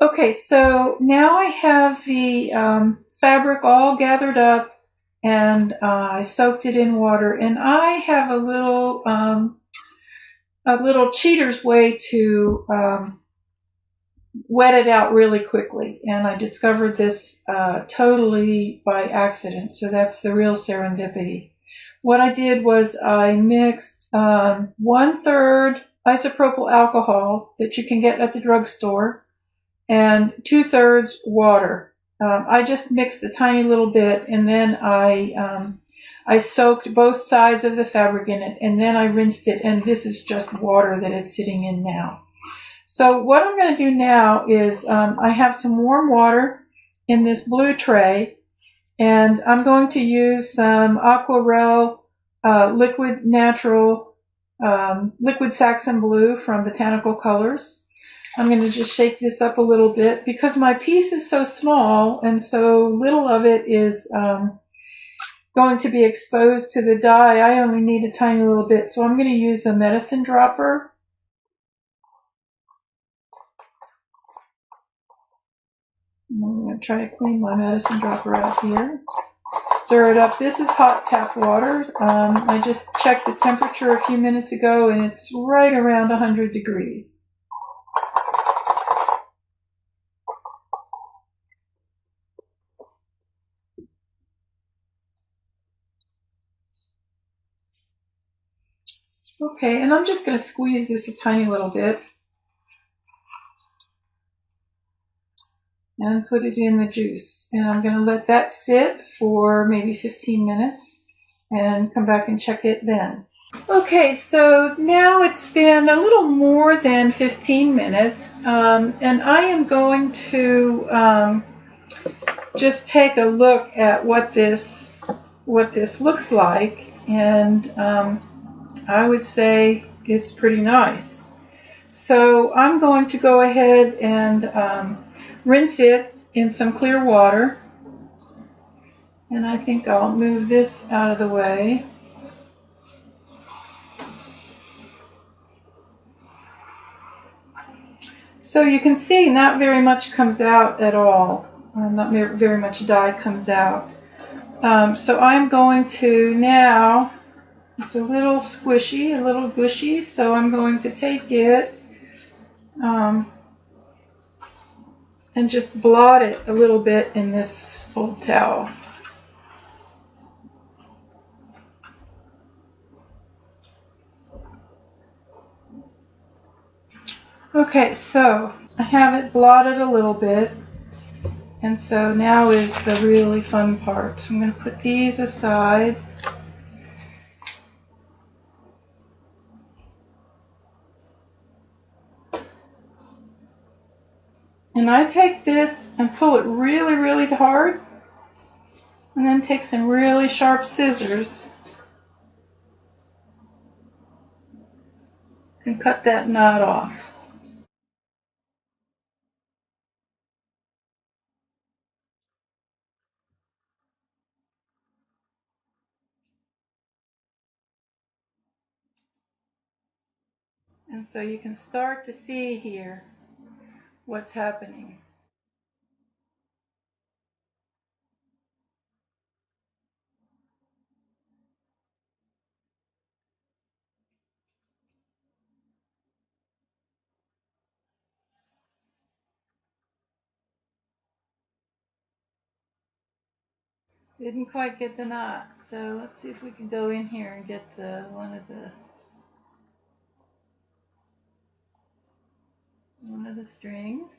Okay, so now I have the fabric all gathered up, and I soaked it in water, and I have a little cheater's way to wet it out really quickly, and I discovered this totally by accident, so that's the real serendipity. What I did was I mixed 1/3 isopropyl alcohol that you can get at the drugstore and 2/3 water. I just mixed a tiny little bit, and then I soaked both sides of the fabric in it, and then I rinsed it, and this is just water that it's sitting in now. So what I'm going to do now is I have some warm water in this blue tray, and I'm going to use some Aquarel liquid natural liquid Saxon blue from Botanical Colors. I'm going to just shake this up a little bit because my piece is so small and so little of it is going to be exposed to the dye. I only need a tiny little bit, so I'm going to use a medicine dropper. I'm going to try to clean my medicine dropper out here. Stir it up. This is hot tap water. I just checked the temperature a few minutes ago, and it's right around 100 degrees. Okay, and I'm just going to squeeze this a tiny little bit and put it in the juice. And I'm going to let that sit for maybe 15 minutes and come back and check it then. Okay, so now it's been a little more than 15 minutes, and I am going to just take a look at what this looks like, and I would say it's pretty nice. So I'm going to go ahead and rinse it in some clear water, and I think I'll move this out of the way. So you can see not very much comes out at all. Not very much dye comes out. So I'm going to now, it's a little squishy, a little gushy, so I'm going to take it and just blot it a little bit in this old towel. Okay, so I have it blotted a little bit, and so now is the really fun part. I'm going to put these aside. And I take this and pull it really, really hard, and then take some really sharp scissors and cut that knot off. And so you can start to see here what's happening. Didn't quite get the knot, so let's see if we can go in here and get one of the strings.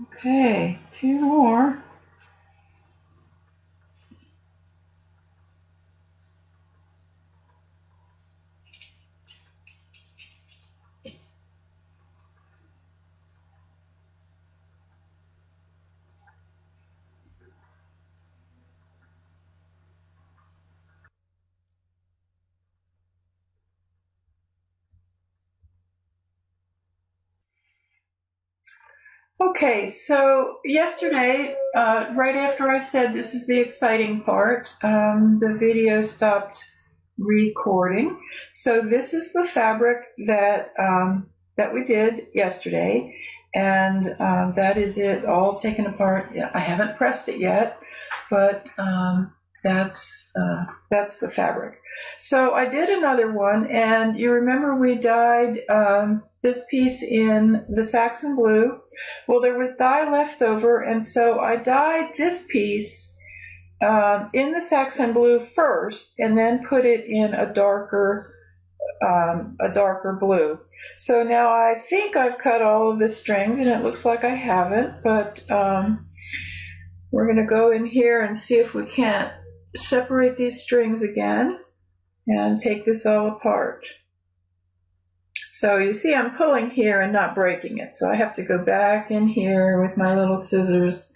Okay, two more. Okay, so yesterday, right after I said this is the exciting part, the video stopped recording. So this is the fabric that we did yesterday, and that is it all taken apart. I haven't pressed it yet, but that's the fabric. So I did another one, and you remember we dyed this piece in the Saxon blue. Well, there was dye left over, and so I dyed this piece in the Saxon blue first, and then put it in a darker blue. So now I think I've cut all of the strings, and it looks like I haven't, but we're going to go in here and see if we can't separate these strings again and take this all apart. So you see I'm pulling here and not breaking it, so I have to go back in here with my little scissors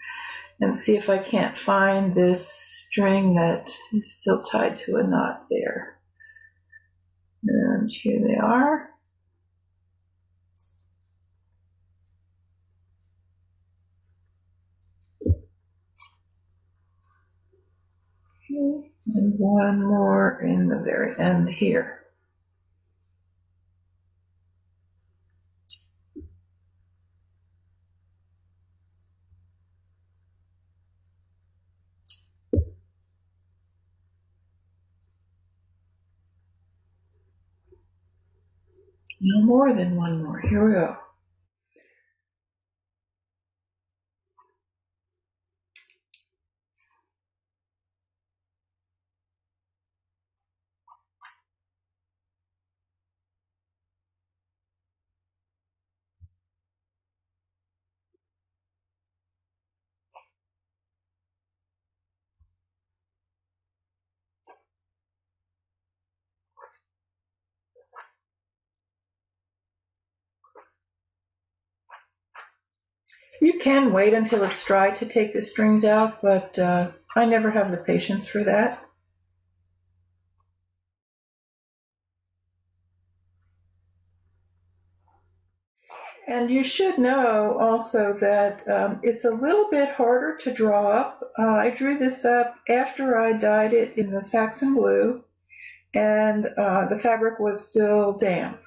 and see if I can't find this string that is still tied to a knot there. And here they are. Okay. And one more in the very end here. No more than one more. Here we go. You can wait until it's dry to take the strings out, but I never have the patience for that. And you should know also that it's a little bit harder to draw up. I drew this up after I dyed it in the Saxon blue, and the fabric was still damp.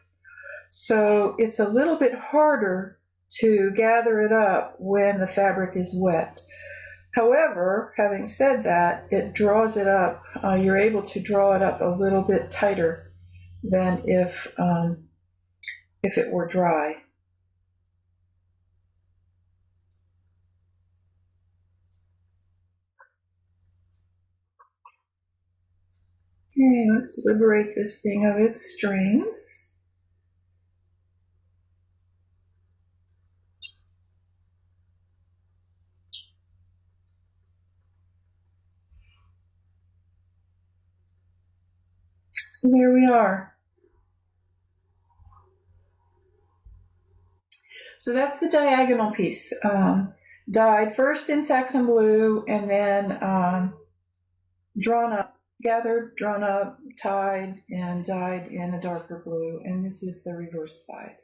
So it's a little bit harder to gather it up when the fabric is wet. However, having said that, it draws it up. You're able to draw it up a little bit tighter than if it were dry. Okay, let's liberate this thing of its strings. So there we are. So that's the diagonal piece. Dyed first in Saxon blue and then drawn up, gathered, drawn up, tied, and dyed in a darker blue. And this is the reverse side.